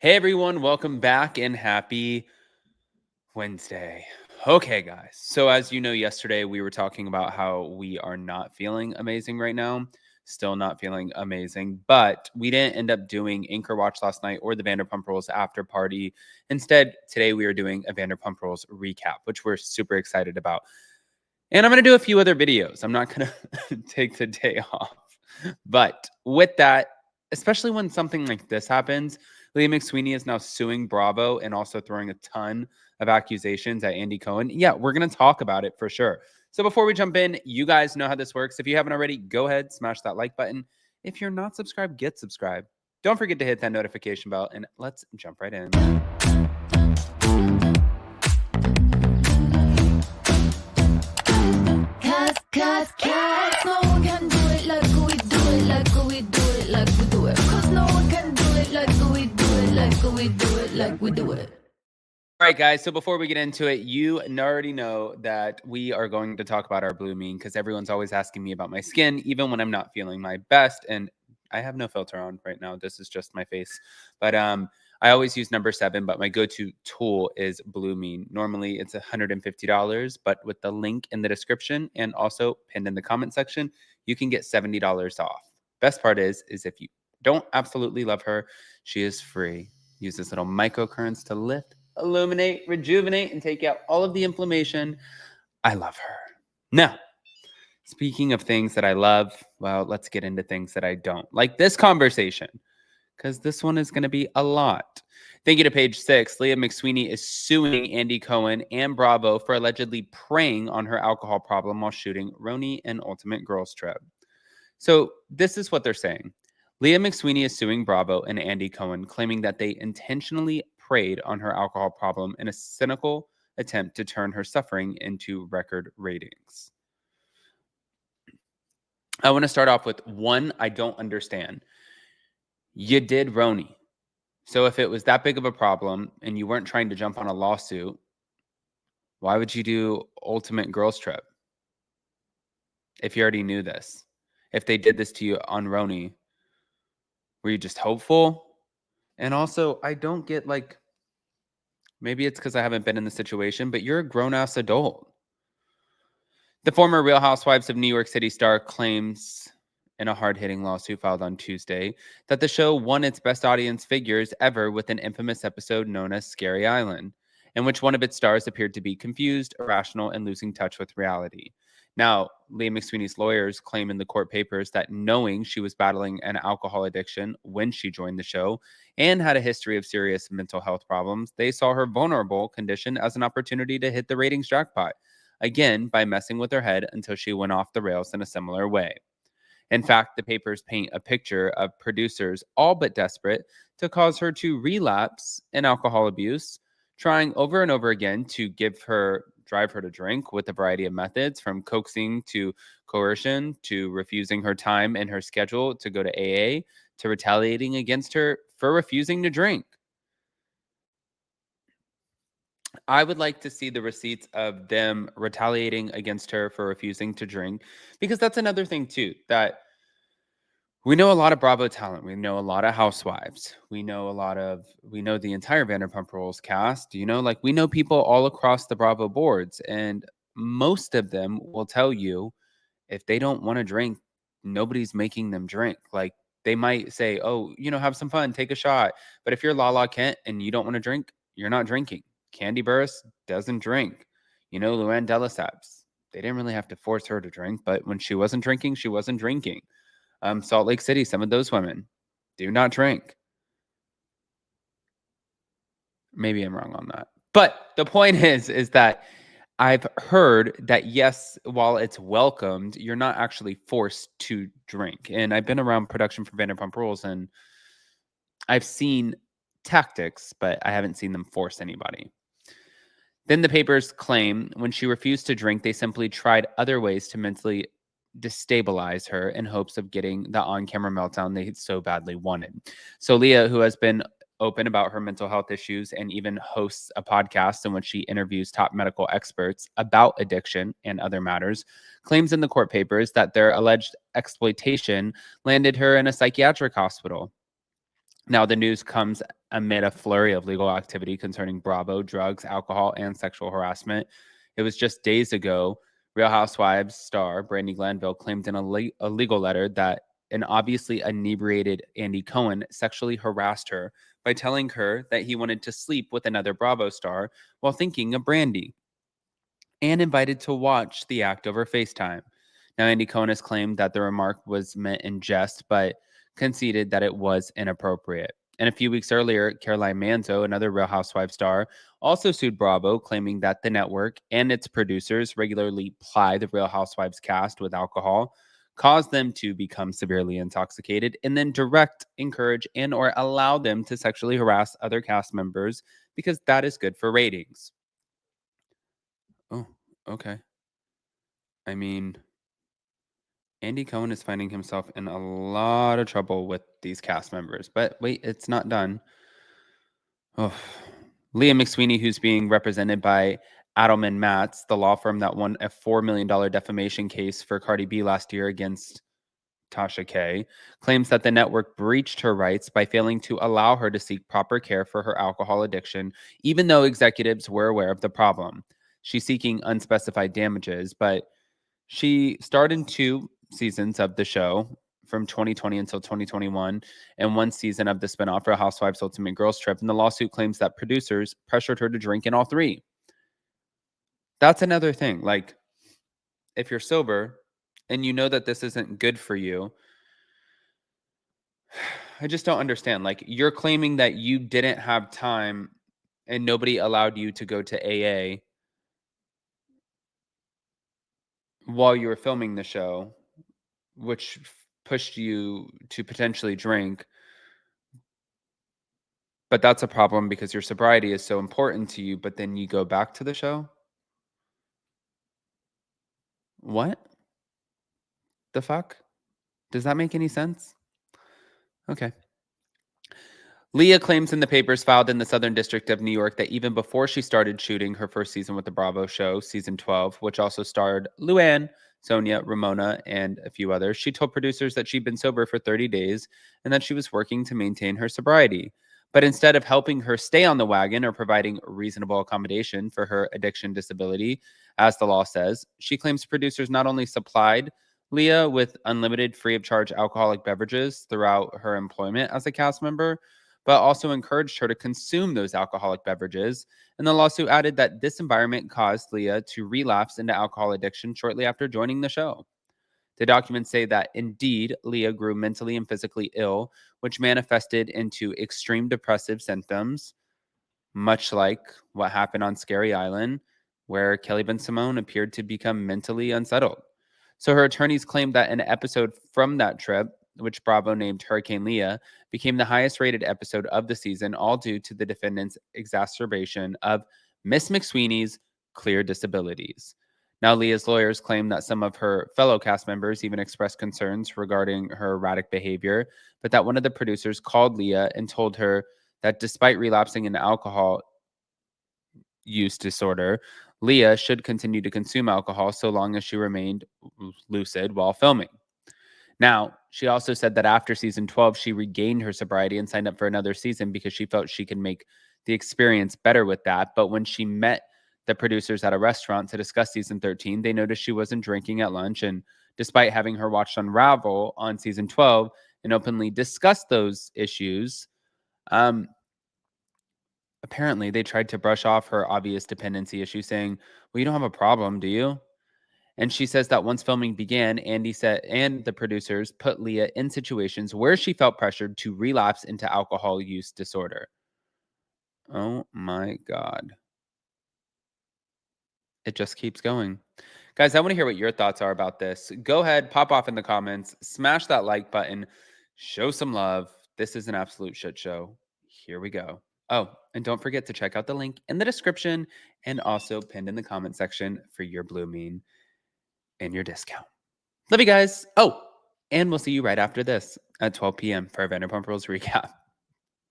Hey everyone, welcome back and happy Wednesday. Okay, guys. So, as you know, yesterday we were talking about how we are not feeling amazing right now. Still not feeling amazing, but we didn't end up doing Anchor Watch last night or the Vanderpump Rules after party. Instead, today we are doing a Vanderpump Rules recap, which we're super excited about. And I'm going to do a few other videos. I'm not going to take the day off. But with that, especially when something like this happens, Leah McSweeney is now suing Bravo and also throwing a ton of accusations at Andy Cohen. Yeah, we're going to talk about it for sure. So before we jump in, you guys know how this works. If you haven't already, go ahead, smash that like button. If you're not subscribed, get subscribed. Don't forget to hit that notification bell, and let's jump right in. Cause no one can do it like we do it, like we do it, like we do it. Cause no one can do it like we do it, like we do it, like we do it. All right, guys. So before we get into it, you already know that we are going to talk about our blue mean because everyone's always asking me about my skin, even when I'm not feeling my best. And I have no filter on right now. This is just my face. But I always use number 7, but my go-to tool is Blue Mean. Normally it's $150, but with the link in the description and also pinned in the comment section, you can get $70 off. Best part is if you don't absolutely love her, she is free. Use this little microcurrents to lift, illuminate, rejuvenate, and take out all of the inflammation. I love her. Now, speaking of things that I love, well, let's get into things that I don't. Like this conversation, because this one is going to be a lot. Thank you to page 6. Leah McSweeney is suing Andy Cohen and Bravo for allegedly preying on her alcohol problem while shooting Roni and Ultimate Girls Trip. So this is what they're saying. Leah McSweeney is suing Bravo and Andy Cohen, claiming that they intentionally preyed on her alcohol problem in a cynical attempt to turn her suffering into record ratings. I want to start off with one I don't understand. You did Roni. So if it was that big of a problem and you weren't trying to jump on a lawsuit, why would you do Ultimate Girls Trip? If you already knew this. If they did this to you on Roni, were you just hopeful? And also, I don't get maybe it's because I haven't been in the situation, but you're a grown-ass adult. The former Real Housewives of New York City star claims in a hard-hitting lawsuit filed on Tuesday that the show won its best audience figures ever with an infamous episode known as Scary Island, in which one of its stars appeared to be confused, irrational, and losing touch with reality. Now, Leah McSweeney's lawyers claim in the court papers that knowing she was battling an alcohol addiction when she joined the show and had a history of serious mental health problems, they saw her vulnerable condition as an opportunity to hit the ratings jackpot, again by messing with her head until she went off the rails in a similar way. In fact, the papers paint a picture of producers all but desperate to cause her to relapse in alcohol abuse, trying over and over again to drive her to drink with a variety of methods, from coaxing to coercion to refusing her time in her schedule to go to AA to retaliating against her for refusing to drink. I would like to see the receipts of them retaliating against her for refusing to drink, because that's another thing too, that we know a lot of Bravo talent. We know a lot of housewives. We know the entire Vanderpump Rules cast. We know people all across the Bravo boards. And most of them will tell you if they don't want to drink, nobody's making them drink. Like they might say, oh, have some fun, take a shot. But if you're Lala Kent and you don't want to drink, you're not drinking. Candy Burris doesn't drink. Luann de Lesseps, they didn't really have to force her to drink, but when she wasn't drinking, she wasn't drinking. Salt Lake City, some of those women do not drink. Maybe I'm wrong on that. But the point is that I've heard that, yes, while it's welcomed, you're not actually forced to drink. And I've been around production for Vanderpump Rules, and I've seen tactics, but I haven't seen them force anybody. Then the papers claim when she refused to drink, they simply tried other ways to mentally destabilize her in hopes of getting the on-camera meltdown they so badly wanted. So Leah, who has been open about her mental health issues and even hosts a podcast in which she interviews top medical experts about addiction and other matters, claims in the court papers that their alleged exploitation landed her in a psychiatric hospital. Now, the news comes amid a flurry of legal activity concerning Bravo, drugs, alcohol, and sexual harassment. It was just days ago, Real Housewives star Brandi Glanville claimed in a legal letter that an obviously inebriated Andy Cohen sexually harassed her by telling her that he wanted to sleep with another Bravo star while thinking of Brandi, and invited to watch the act over FaceTime. Now, Andy Cohen has claimed that the remark was meant in jest, but conceded that it was inappropriate. And a few weeks earlier, Caroline Manzo, another Real Housewives star, also sued Bravo, claiming that the network and its producers regularly ply the Real Housewives cast with alcohol, cause them to become severely intoxicated, and then direct, encourage, and or allow them to sexually harass other cast members because that is good for ratings. Oh, okay. I mean, Andy Cohen is finding himself in a lot of trouble with these cast members. But wait, it's not done. Oh. Leah McSweeney, who's being represented by Adelman Matz, the law firm that won a $4 million defamation case for Cardi B last year against Tasha K, claims that the network breached her rights by failing to allow her to seek proper care for her alcohol addiction, even though executives were aware of the problem. She's seeking unspecified damages, but she starred in 2 seasons of the show from 2020 until 2021 and 1 season of the spinoff Real Housewives Ultimate Girls Trip, and the lawsuit claims that producers pressured her to drink in all 3. That's another thing. Like, if you're sober and you know that this isn't good for you, I just don't understand. Like, you're claiming that you didn't have time and nobody allowed you to go to AA while you were filming the show, which pushed you to potentially drink. But that's a problem because your sobriety is so important to you, but then you go back to the show? What the fuck? Does that make any sense? Okay. Leah claims in the papers filed in the Southern District of New York that even before she started shooting her first season with the Bravo show, season 12, which also starred Luann, Sonia, Ramona, and a few others, she told producers that she'd been sober for 30 days and that she was working to maintain her sobriety. But instead of helping her stay on the wagon or providing reasonable accommodation for her addiction disability, as the law says, she claims producers not only supplied Leah with unlimited free of charge alcoholic beverages throughout her employment as a cast member, but also encouraged her to consume those alcoholic beverages. And the lawsuit added that this environment caused Leah to relapse into alcohol addiction shortly after joining the show. The documents say that indeed, Leah grew mentally and physically ill, which manifested into extreme depressive symptoms, much like what happened on Scary Island, where Kelly Ben Simone appeared to become mentally unsettled. So her attorneys claimed that an episode from that trip, which Bravo named Hurricane Leah, became the highest rated episode of the season, all due to the defendant's exacerbation of Miss McSweeney's clear disabilities. Now, Leah's lawyers claim that some of her fellow cast members even expressed concerns regarding her erratic behavior, but that one of the producers called Leah and told her that despite relapsing into alcohol use disorder, Leah should continue to consume alcohol so long as she remained lucid while filming. Now, she also said that after season 12, she regained her sobriety and signed up for another season because she felt she could make the experience better with that. But when she met the producers at a restaurant to discuss season 13, they noticed she wasn't drinking at lunch. And despite having her watched Unravel on season 12 and openly discuss those issues, apparently they tried to brush off her obvious dependency issue, saying, "Well, you don't have a problem, do you?" And she says that once filming began, Andy said and the producers put Leah in situations where she felt pressured to relapse into alcohol use disorder. Oh my God. It just keeps going. Guys, I want to hear what your thoughts are about this. Go ahead, pop off in the comments, smash that like button, show some love. This is an absolute shit show. Here we go. Oh, and don't forget to check out the link in the description and also pinned in the comment section for your Blue Mean and your discount. Love you guys. Oh, and we'll see you right after this at 12 p.m. for our Vanderpump Rules recap.